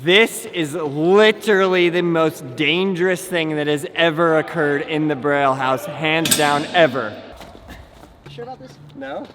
This is literally the most dangerous thing that has ever occurred in the Braille house, hands down, ever. You sure about this? No?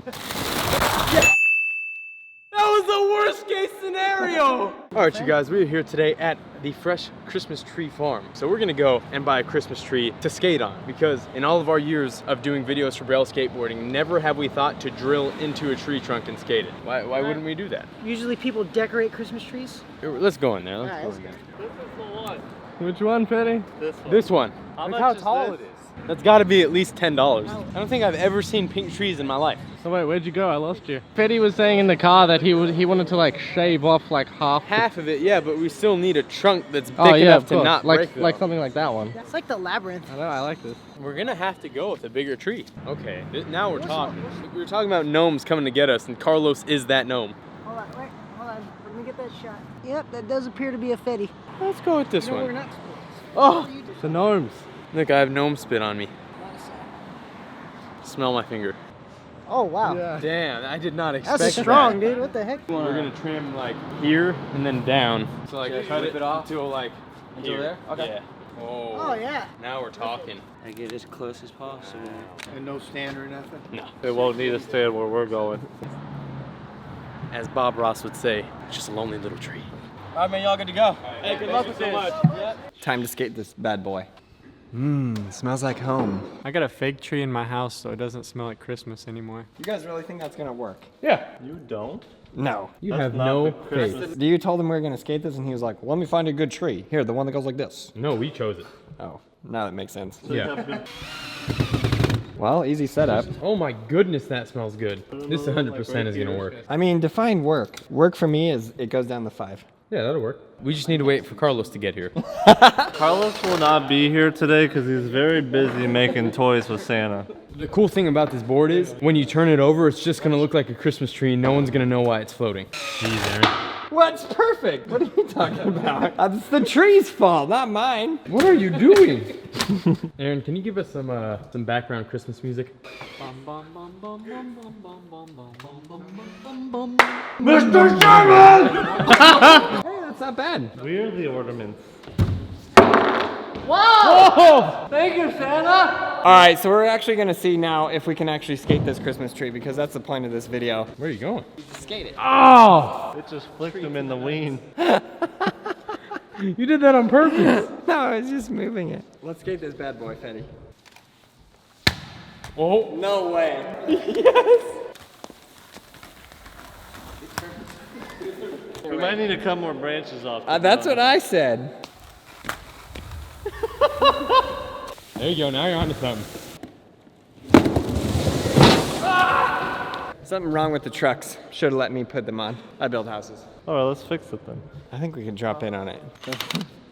That was the worst case scenario! Alright you guys, we're here today at the Fresh Christmas Tree Farm. So we're gonna go and buy a Christmas tree to skate on, because in all of our years of doing videos for Braille skateboarding, never have we thought to drill into a tree trunk and skate it. Why wouldn't we do that? Usually people decorate Christmas trees. Let's go in there, let's Alright, go let's in there. This is the one. Which one, Fetty? This one. This one. How Look much how is tall this? it is. That's gotta be at least $10. I don't think I've ever seen pink trees in my life. So wait, where'd you go? I lost you. Fetty was saying in the car that he wanted to like shave off like half Of it, yeah, but we still need a trunk that's big oh, yeah, enough of to course. not like break like though. something like that one. It's like the labyrinth. I know, I like this. We're gonna have to go with a bigger tree. Okay, now we're talking. We were talking about gnomes coming to get us, and Carlos is that gnome. Hold on, wait, hold on. Let me get that shot. Yep, that does appear to be a Fetty. Let's go with this No, one. we're not. Oh, The gnomes. look, I have gnome spit on me. Smell my finger. Oh, wow. Yeah. Damn, I did not expect That's strong, that. dude. What the heck? We're gonna trim like here and then down. So like cut it off? until like Until here. there? Okay. Yeah. Oh, yeah. Now we're talking. I get as close as possible. And no stand or nothing? No. It won't need a stand where we're going. As Bob Ross would say, it's just a lonely little tree. All right, man, y'all good to go. Hey, good luck with this. Time to skate this bad boy. Smells like home. I got a fake tree in my house so it doesn't smell like Christmas anymore. You guys really think that's gonna work? Yeah. You don't? No. You That's have not no the faith. Christmas- You told him we were gonna skate this and he was like, well, let me find a good tree. Here, the one that goes like this. No, we chose it. Oh, now that makes sense. Yeah. Well, easy setup. Oh my goodness, that smells good. This 100% is gonna work. I mean, define work. Work for me is it goes down to 5. Yeah, that'll work. We just need to wait for Carlos to get here. Carlos will not be here today because he's very busy making toys with Santa. The cool thing about this board is when you turn it over, it's just gonna look like a Christmas tree and no one's gonna know why it's floating. Jeez, Aaron. What's perfect? What are you talking about? It's the tree's fault, not mine. What are you doing? Aaron, can you give us some background Christmas music? Mr. Sherman! Hey, that's not bad. We're the ornaments. Thank you, Santa! All right, so we're actually gonna see now if we can actually skate this Christmas tree because that's the point of this video. Where are you going? Skate it. Oh! It just flicked him in the ween. You did that on purpose. No, I was just moving it. Let's skate this bad boy, Fetty. Oh. No way. Yes. We might need to cut more branches off. That's what I said. There you go, now you're onto something. Something wrong with the trucks. Should have let me put them on. I build houses. All right, let's fix it then. I think we can drop in on it.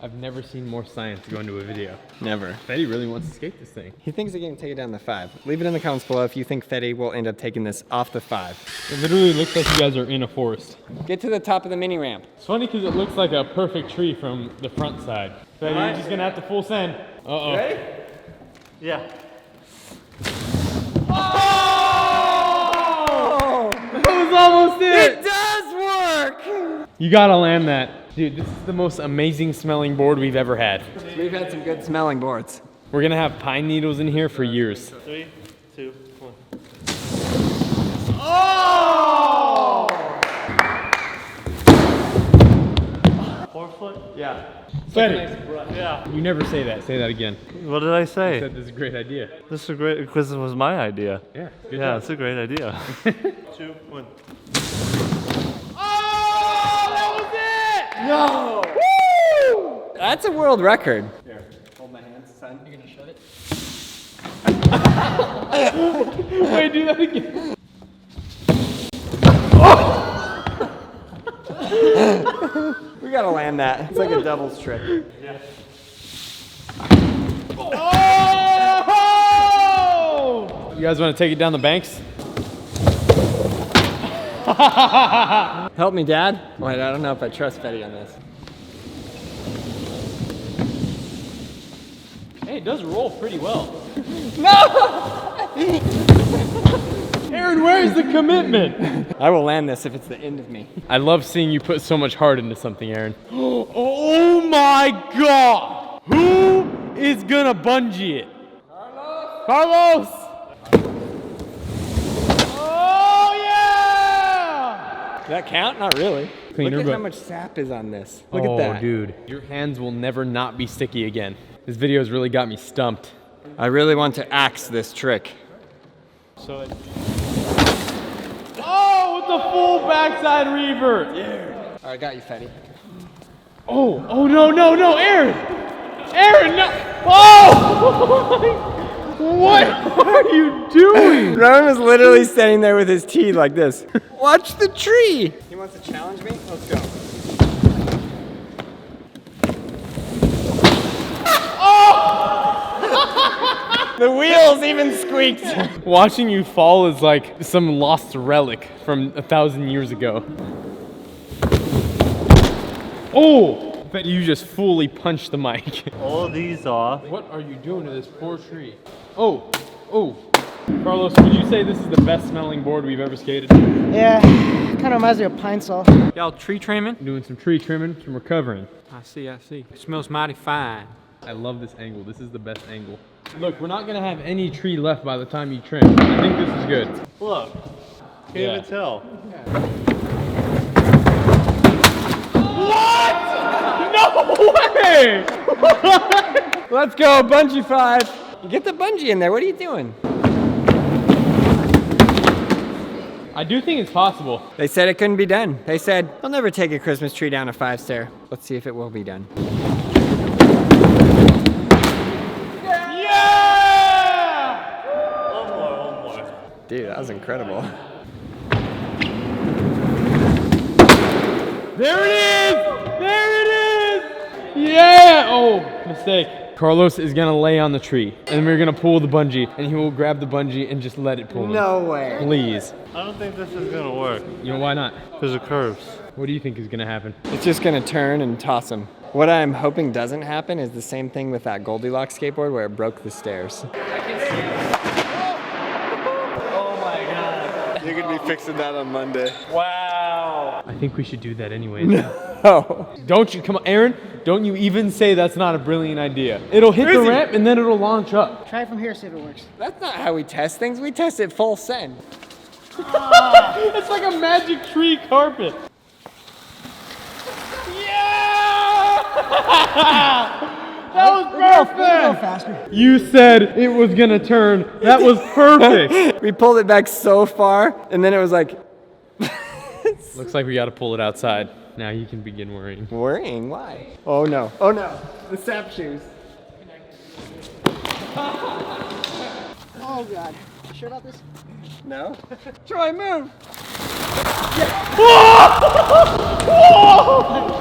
I've never seen more science go into a video. Never. Fetty really wants to skate this thing. He thinks he can take it down to 5. Leave it in the comments below if you think Fetty will end up taking this off the 5. It literally looks like you guys are in a forest. Get to the top of the mini ramp. It's funny because it looks like a perfect tree from the front side. Fetty, you're just gonna have to full send. Uh-oh. Ready? Yeah. Oh! That was almost It does work! You gotta land that. Dude, this is the most amazing smelling board we've ever had. We've had some good smelling boards. We're gonna have pine needles in here for years. 3, 2, 1. Oh! 4 foot? Yeah. Fetty, Yeah. you never say that. Say that again. What did I You say? said this is a great idea. This is a great, because it was my idea. Yeah, good Yeah, job. it's a great idea. 2, 1. No! Woo! That's a world record. Here, hold my hands, son. You're gonna shut it? Wait, do that again. We gotta land that. It's like a doubles trick. Yeah. Oh! You guys want to take it down the banks? Help me, Dad. Wait, I don't know if I trust Fetty on this. Hey, it does roll pretty well. No! Aaron, where's the commitment? I will land this if it's the end of me. I love seeing you put so much heart into something, Aaron. Oh my God! Who is gonna bungee it? Carlos! Oh yeah! Does that count? Not really. Cleaner, Look at how but- much sap is on this. Look Oh, at that. dude. Your hands will never not be sticky again. This video has really got me stumped. I really want to axe this trick. Oh, with the full backside revert. All right, got you, Fetty. Oh, no, Aaron! Aaron, no! Oh! What are you doing? Rowan was literally standing there with his teeth like this. Watch the tree. He wants to challenge me? Let's go. The wheels even squeaked. Watching you fall is like some lost relic from 1,000 years ago. Oh! I bet you just fully punched the mic. All these off. What are you doing to this poor tree? Oh! Carlos, would you say this is the best smelling board we've ever skated? Yeah, kind of reminds me of pine saw. Y'all tree trimming? Doing some tree trimming, some recovering. I see. It smells mighty fine. I love this angle. This is the best angle. Look, we're not gonna have any tree left by the time you trim. I think this is good. Look. Can't even tell. What? No way! Let's go, bungee 5. Get the bungee in there. What are you doing? I do think it's possible. They said it couldn't be done. They said, they'll never take a Christmas tree down a 5-stair. Let's see if it will be done. Yeah! One more. Dude, that was incredible. There it is! There it is! Yeah! Oh, mistake. Carlos is gonna lay on the tree, and we're gonna pull the bungee, and he will grab the bungee and just let it pull him. No way. Please. I don't think this is gonna work. You know why not? Because of curves. What do you think is gonna happen? It's just gonna turn and toss him. What I'm hoping doesn't happen is the same thing with that Goldilocks skateboard where it broke the stairs. You're gonna be fixing that on Monday. I think we should do that anyways. Oh. Don't you, come on, Aaron, don't you even say that's not a brilliant idea. It'll hit the ramp and then it'll launch up. Try it from here, see if it works. That's not how we test things. We test it full send. It's like a magic tree carpet. Yeah! That was Go perfect! faster. You said it was gonna turn. That was perfect. We pulled it back so far, and then it was like, Looks like we gotta pull it outside. Now you can begin worrying. worrying. Why? Oh no. Oh no. The sap shoes. Oh God. You sure about this? No? Troy, move!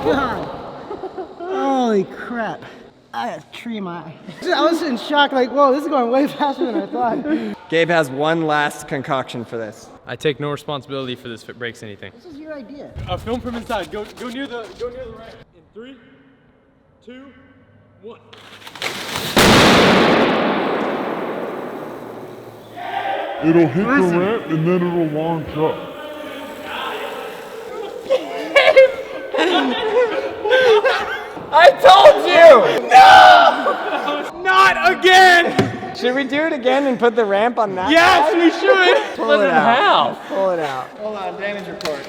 God. Holy crap. I had a tree in my eye. I was in shock, like, whoa, this is going way faster than I thought. Gabe has one last concoction for this. I take no responsibility for this if it breaks anything. This is your idea. Film from inside. Go near the ramp. In 3, 2, 1. It'll hit the ramp and then it'll launch up. I told you! No! Not again! Should we do it again and put the ramp on that Yes, side? we should. Pull it out. Pull it out. Hold on, damage report.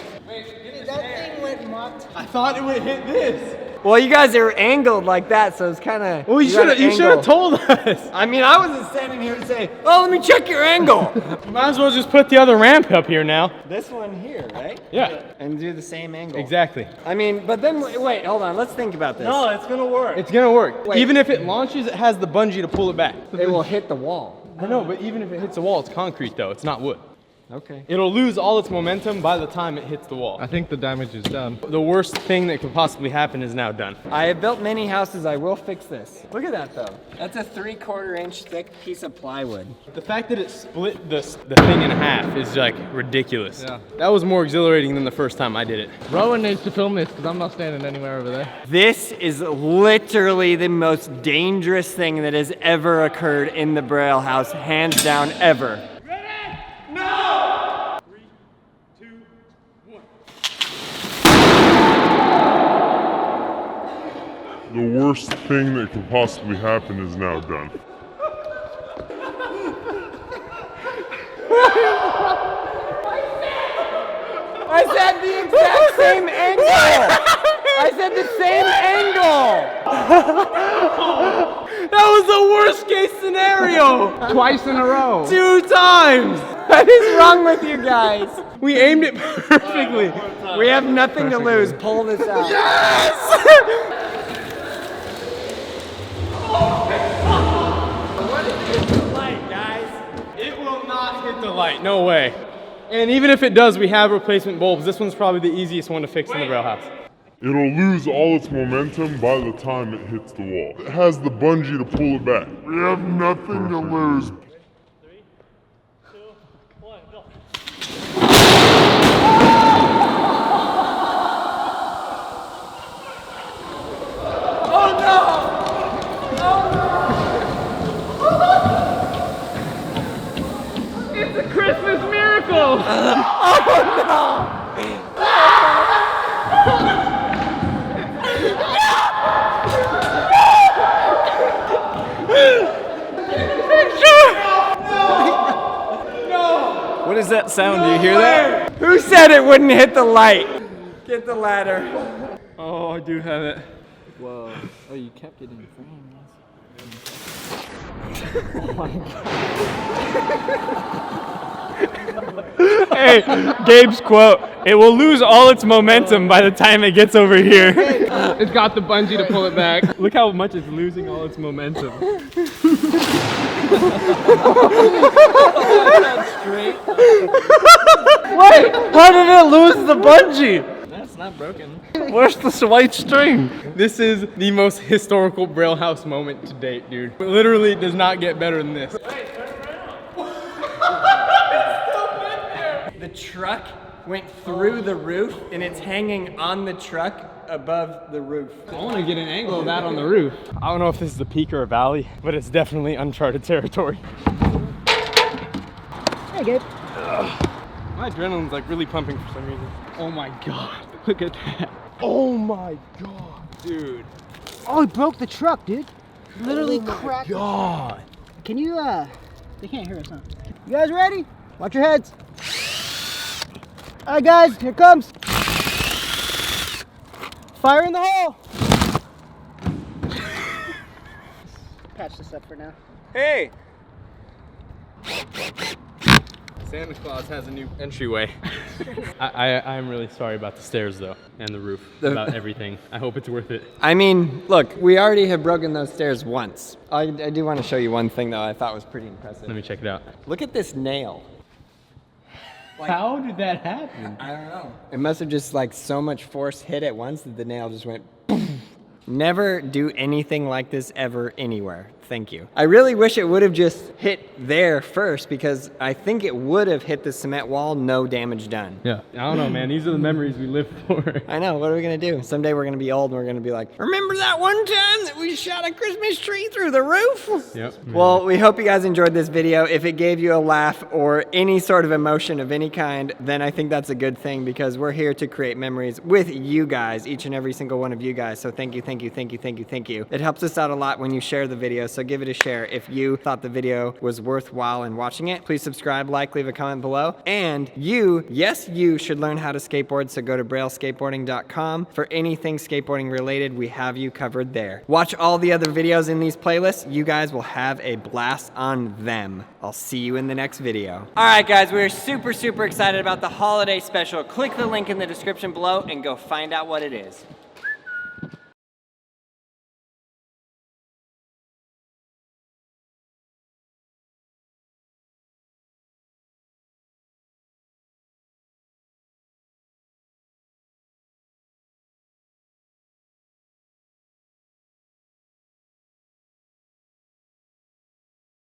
That thing went mucked. I thought it would hit this. Well, you guys are angled like that, so it's kind of. Well, you should have told us. I mean, I wasn't standing here to say, oh, let me check your angle. Might as well just put the other ramp up here now. This one here, right? Yeah. And do the same angle. Exactly. I mean, but then, wait, hold on. Let's think about this. No, it's gonna work. It's gonna work. Wait. Even if it launches, it has the bungee to pull it back. It will hit the wall. I know, but even if it hits the wall, it's concrete though. It's not wood. Okay. It'll lose all its momentum by the time it hits the wall. I think the damage is done. The worst thing that could possibly happen is now done. I have built many houses. I will fix this. Look at that, though. That's a 3/4 inch thick piece of plywood. The fact that it split the thing in half is like ridiculous. Yeah. That was more exhilarating than the first time I did it. Rowan needs to film this because I'm not standing anywhere over there. This is literally the most dangerous thing that has ever occurred in the Braille house, hands down, ever. No! The worst thing that could possibly happen is now done. I said the exact same angle! I said the same angle! That was the worst case scenario! Twice in a row. 2 times! What is wrong with you guys? We aimed it perfectly. We have nothing to lose. Pull this out. It will not hit the light, no way. And even if it does, we have replacement bulbs. This one's probably the easiest one to fix in the Braille house. It'll lose all its momentum by the time it hits the wall. It has the bungee to pull it back. We have nothing to lose. Christmas miracle! What is that sound? Do you hear that? Who said it wouldn't hit the light? Get the ladder. Oh, I do have it. Whoa. Oh, you kept it in frame. Hey, Gabe's quote, it will lose all its momentum by the time it gets over here. It's got the bungee to pull it back. Look how much it's losing all its momentum. Wait, how did it lose the bungee? That's not broken. Where's the white string? This is the most historical Braille house moment to date, dude. It literally does not get better than this. The truck went through the roof and it's hanging on the truck above the roof. I want to get an angle of that on the roof. I don't know if this is a peak or a valley, but it's definitely uncharted territory. Hey, Gabe. My adrenaline's like really pumping for some reason. Oh my god. Look at that. Oh my god, dude. Oh, he broke the truck, dude. Literally cracked. God. Can you, they can't hear us, huh? You guys ready? Watch your heads. All right, guys, here it comes. Fire in the hole. Patch this up for now. Hey! Santa Claus has a new entryway. I'm really sorry about the stairs though, and the roof, about everything. I hope it's worth it. I mean, look, we already have broken those stairs once. I do want to show you one thing though I thought was pretty impressive. Let me check it out. Look at this nail. How did that happen? I don't know. It must have just like so much force hit at once that the nail just went boom. Never do anything like this ever anywhere. Thank you. I really wish it would have just hit there first because I think it would have hit the cement wall, no damage done. Yeah. I don't know, man. These are the memories we live for. I know, what are we gonna do? Someday we're gonna be old and we're gonna be like, remember that one time that we shot a Christmas tree through the roof? Yep. Well, we hope you guys enjoyed this video. If it gave you a laugh or any sort of emotion of any kind, then I think that's a good thing because we're here to create memories with you guys, each and every single one of you guys. So thank you, thank you, thank you, thank you, thank you. It helps us out a lot when you share the video, so give it a share. If you thought the video was worthwhile in watching it, please subscribe, like, leave a comment below. And you, yes, you should learn how to skateboard, so go to brailleskateboarding.com. For anything skateboarding related, we have you covered there. Watch all the other videos in these playlists. You guys will have a blast on them. I'll see you in the next video. All right, guys, we're super, super excited about the holiday special. Click the link in the description below and go find out what it is.